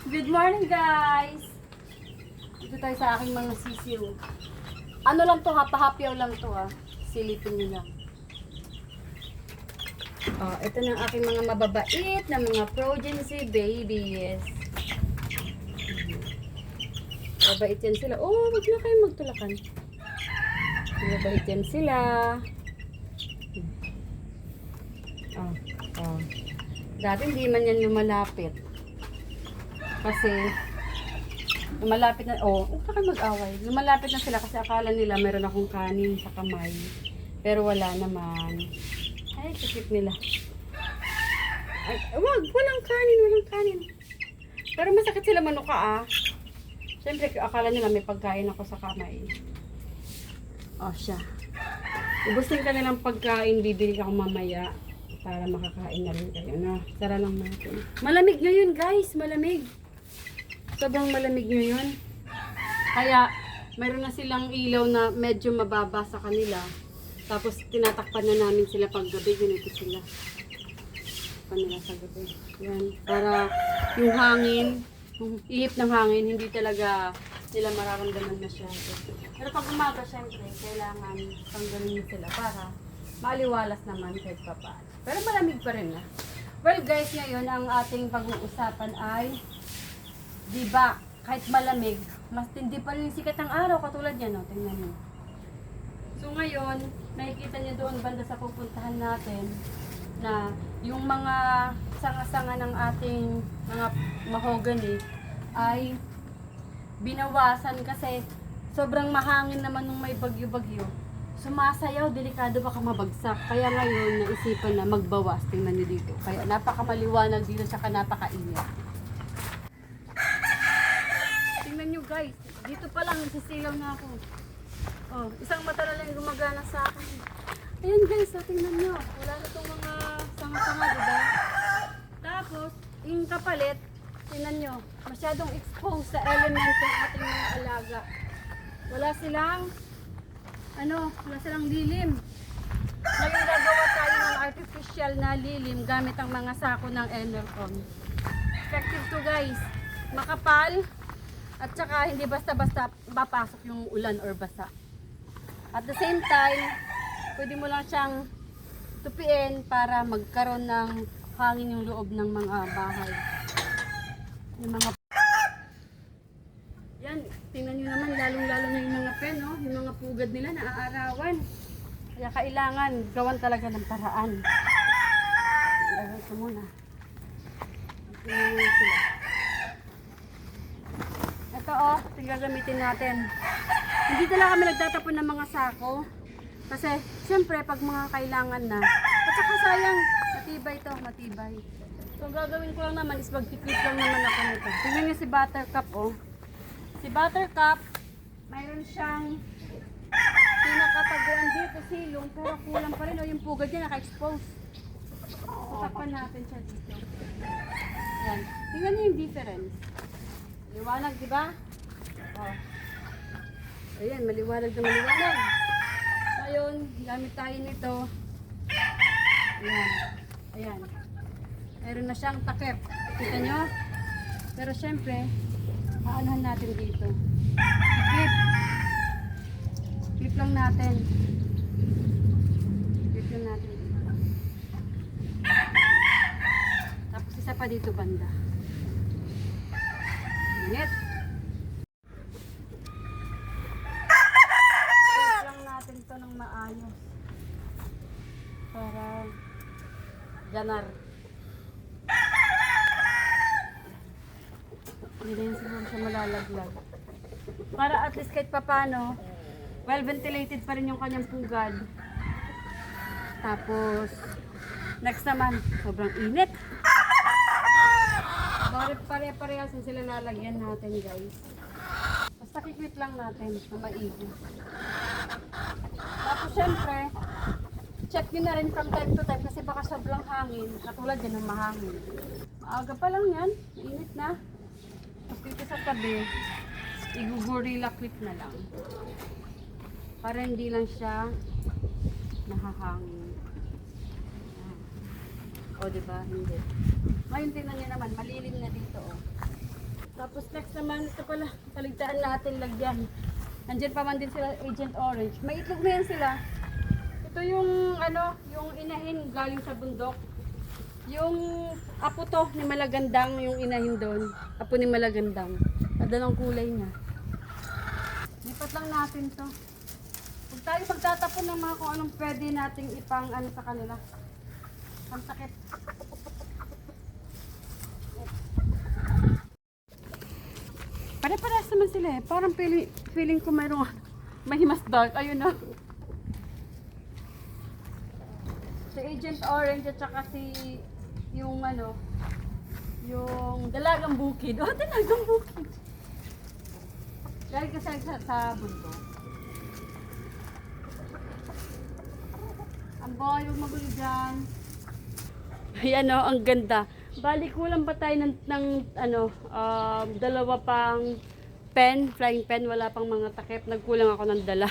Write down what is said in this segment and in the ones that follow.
Good morning, guys! Dito tayo sa aking mga sisiw. Ano lang to, hapahapyaw lang to ha. Silipin nyo lang. Oh, ito na ang aking mga mababait na mga progeny babies. Mabait yan sila. Oh, wag na kayo magtulakan. Mabait yan sila. Oh, oh. Dati hindi man yan lumalapit. Kasi lumalapit na, huwag na kayo mag-away. Lumalapit na sila kasi akala nila meron akong kanin sa kamay. Pero wala naman. Ay, sikip nila. Ay, walang kanin. Pero masakit sila manuka Siyempre, akala nila may pagkain ako sa kamay. Siya. Ubusin ka nilang pagkain, bibili ka mamaya para makakain na rin kayo. Tara lang natin. Malamig ngayon, guys. Malamig. Sobrang malamig ngayon. Kaya, mayroon na silang ilaw na medyo mababa sa kanila. Tapos, tinatakpan na namin sila pag gabi. Ganito sila. Kanila sa gabi. Yan. Para yung hangin, yung ihip ng hangin, hindi talaga nila mararamdaman masyado. Pero pag umaga, syempre, kailangan tanggalin sila para maliwalas naman kahit papaano. Pero malamig pa rin Well guys, ngayon ang ating pag-uusapan ay, diba, kahit malamig, mas tindi pa rin yung sikat ng araw katulad yan, tingnan nyo. So ngayon, nakikita nyo doon banda sa pupuntahan natin na yung mga sanga-sanga ng ating mga mahogany ay binawasan kasi sobrang mahangin naman nung may bagyo-bagyo. Sumasayaw, delikado baka mabagsak. Kaya ngayon, naisipan na magbawas. Tingnan nyo dito. Kaya napakamaliwanag dito, saka napakainit. Tingnan nyo guys, dito pa lang nasisilaw na ako. Isang mata na lang gumagana sa akin. Ayan guys, tingnan nyo. Wala na itong mga sanga-sanga, diba? Tapos, yung kapalit, tingnan nyo, masyadong exposed sa element ng ating mga alaga. Wala silang lilim. Ngayon gagawa tayo ng artificial na lilim gamit ang mga sako ng Enercon. Effective to guys. Makapal at saka hindi basta-basta papasok yung ulan or basa. At the same time, pwede mo lang siyang tupiin para magkaroon ng hangin yung loob ng mga bahay. Yung mga yan, tingnan nyo naman, lalong-lalo na yung mga pen, yung mga pugad nila naaarawan. Kaya kailangan gawan talaga ng paraan. Ito muna. Ito tingnan gamitin natin. Hindi talaga kami nagtatapon ng mga sako. Kasi, siyempre, pag mga kailangan na. At saka sayang, matibay ito, matibay. So, ang gagawin ko lang naman is mag-clip lang naman ako nito. Tingnan nyo si Buttercup, Si Buttercup, mayroon siyang pinakataguan dito silong, pero kulang pa rin. Yung pugad niya naka-expose. Tatakpan natin siya dito. Yan. Tingnan niyo yung difference. Liwanag, di ba? Ayan, maliwanag na maliwanag. Ngayon, gamit tayo nito. Ayan. Mayroon na siyang takip. Kita nyo? Pero syempre, aanahan natin dito. Clip lang natin. Clip lang natin dito. Tapos isa pa dito banda. Init. Clip lang natin to ng maayos. Para ganar. Hindi na siguro siya malalaglag. Para at least kahit papano, well ventilated pa rin yung kanyang pugad. Tapos, next naman, sobrang init. Bakit pare-parehas na sila lalagyan natin guys. Basta kikit lang natin na maigi. Tapos syempre, check nyo na rin from time to time kasi baka sobrang hangin. Katulad yan ng mahangin. Maaga pa lang yan, init na. Tapos dito sa tabi, i-gorilla clip na lang. Para hindi lang siya nahahangin. O, diba? Hindi. Ngayon tingnan niyo naman, malilim na dito, naman, ito pala, paligtaan natin lagyan. Nandiyan pa man din sila, Agent Orange. May itlog na yan sila. Ito yung, ano, yung inahin galing sa bundok. Yung apo to ni Malagandang, yung inahin doon. Apo ni Malagandang. Ganda ng kulay niya. Lipat lang natin to. Huwag tayo magtatapon ng mga kung anong pwede nating ipang ano sa kanila. Pansakit. Pare-parehas naman sila eh. Parang feeling ko mayroong may mas dark. Ayun na. Si Agent Orange at saka si yung ano, yung dalagang bukid. Oh, dalagang bukid. Galing kasi sa bundok. Ang boy, huwag magulo dyan. Ayan o, ang ganda. Bali, kulang pa tayo ng ano, dalawa pang pen, flying pen, wala pang mga takip. Nagkulang ako ng dala.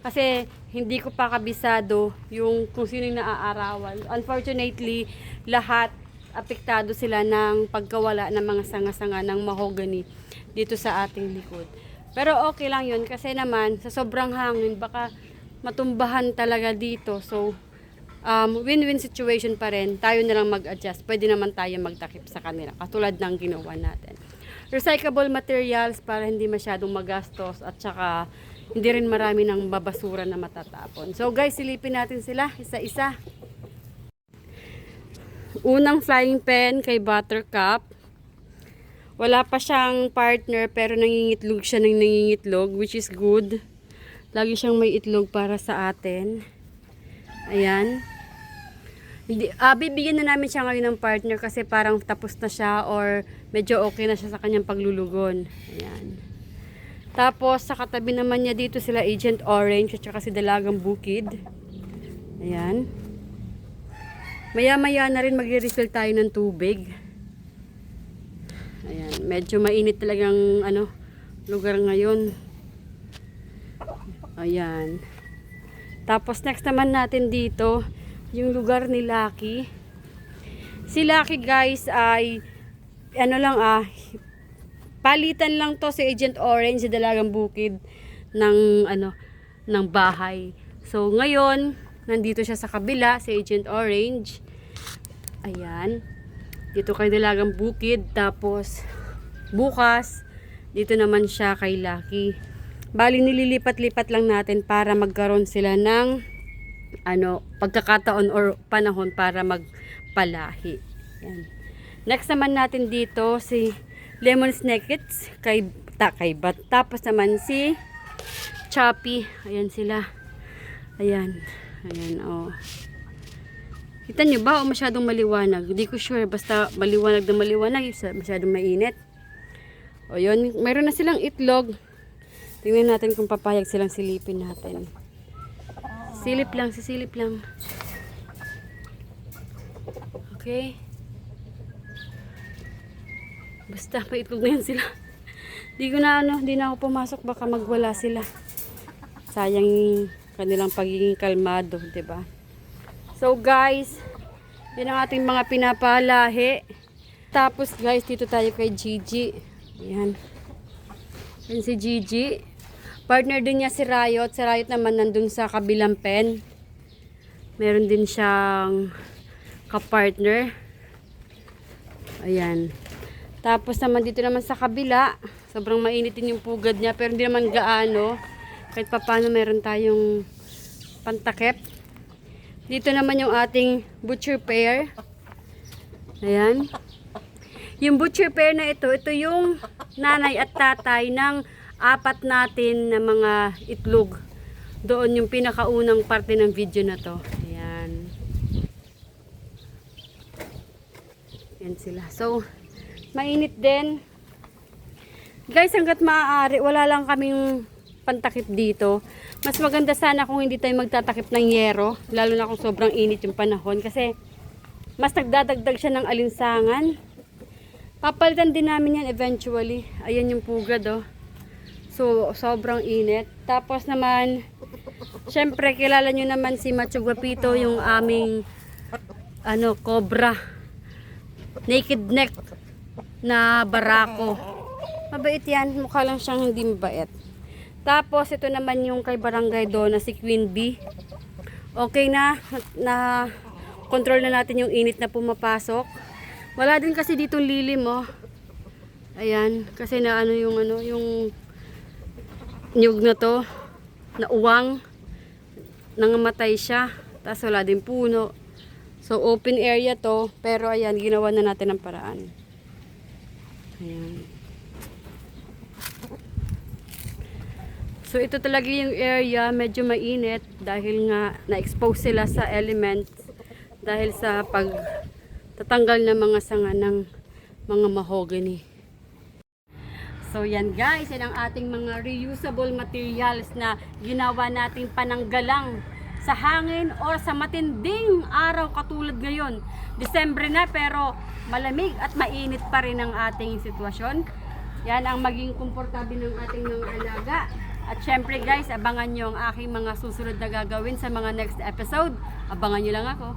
Kasi hindi ko pa kabisado yung kung sino yung naaarawan. Unfortunately, lahat apektado sila ng pagkawala ng mga sanga-sanga ng mahogany dito sa ating likod. Pero okay lang yun kasi naman sa sobrang hangin baka matumbahan talaga dito. So, win-win situation pa rin. Tayo na lang mag-adjust. Pwede naman tayo magtakip sa kanila. Katulad ng ginawa natin. Recyclable materials para hindi masyadong magastos at saka hindi rin marami ng babasura na matatapon. So guys, silipin natin sila isa-isa. Unang flying pen kay Buttercup. Wala pa siyang partner pero nangingitlog siya ng nangingitlog, which is good. Lagi siyang may itlog para sa atin. Ayan. Bibigyan na namin siya ngayon ng partner kasi parang tapos na siya or medyo okay na siya sa kanyang paglulugon. Ayan. Tapos sa katabi naman niya dito sila Agent Orange at saka si Dalagang Bukid. Ayan. Maya-maya na rin magre-refill tayo ng tubig. Ayan. Medyo mainit talagang ano, lugar ngayon. Ayan. Tapos next naman natin dito, yung lugar ni Lucky. Si Lucky guys ay, ano lang palitan lang to si Agent Orange, si Dalagang Bukid ng, ano, ng bahay. So ngayon, nandito siya sa kabila, si Agent Orange. Ayan. Dito kay Dalagang Bukid. Tapos, bukas, dito naman siya kay Lucky. Bali nililipat-lipat lang natin para magkaroon sila ng ano, pagkakataon or panahon para magpalahi. Yan. Next naman natin dito si Lemon Snickets kay Bat. Tapos naman si Choppy. Ayan sila. Ayan. Ayan oh. Kita nyo ba o masyadong maliwanag? Hindi ko sure. Basta maliwanag na maliwanag. Masyadong mainit. O yun. Meron na silang itlog. Tingnan natin kung papayag silang silipin natin. Silip lang, sisilip lang. Okay. Basta, paitlog na yan sila. Di na ako pumasok, baka magwala sila. Sayang yung kanilang pagiging kalmado, 'di ba? So guys, yun ang ating mga pinapalahi. Tapos guys, dito tayo kay Gigi. Ayan. Yan si Gigi. Partner din niya si Riot. Si Riot naman nandun sa kabilang pen. Meron din siyang kapartner. Ayan. Tapos naman dito naman sa kabila. Sobrang mainit din yung pugad niya. Pero hindi naman gaano. Kahit papano meron tayong pantakip. Dito naman yung ating butcher pair. Ayan. Yung butcher pair na ito yung nanay at tatay ng apat natin na mga itlog. Doon yung pinakaunang parte ng video na to. Ayan. Ayan sila. So, mainit din. Guys, hanggat maaari, wala lang kaming pantakip dito. Mas maganda sana kung hindi tayo magtatakip ng yero. Lalo na kung sobrang init yung panahon. Kasi, mas nagdadagdag siya ng alinsangan. Papalitan din namin yan eventually. Ayan yung pugad oh. So, sobrang init. Tapos naman, syempre, kilala nyo naman si Macho Guapito, yung aming, cobra. Naked neck na barako. Mabait yan. Mukha lang siyang hindi mabait. Tapos, ito naman yung kay Barangay Donna, si Queen Bee. Okay na. Control na natin yung init na pumapasok. Wala din kasi ditong lilim, oh. Ayan. Kasi na yung nyug na to, na uwang. Nangamatay siya. Tapos wala din puno. So, open area to. Pero, ayan, ginawa na natin ng paraan. Ayan. So ito talaga yung area, medyo mainit dahil nga na-expose sila sa elements dahil sa pagtatanggal ng mga sanga ng mga mahogany. So yan guys, yan ang ating mga reusable materials na ginawa natin pananggalang sa hangin or sa matinding araw katulad ngayon. Disyembre na pero malamig at mainit pa rin ang ating sitwasyon. Yan ang maging komportable ng ating mga alaga. At syempre guys, abangan nyo ang aking mga susunod na gagawin sa mga next episode. Abangan nyo lang ako.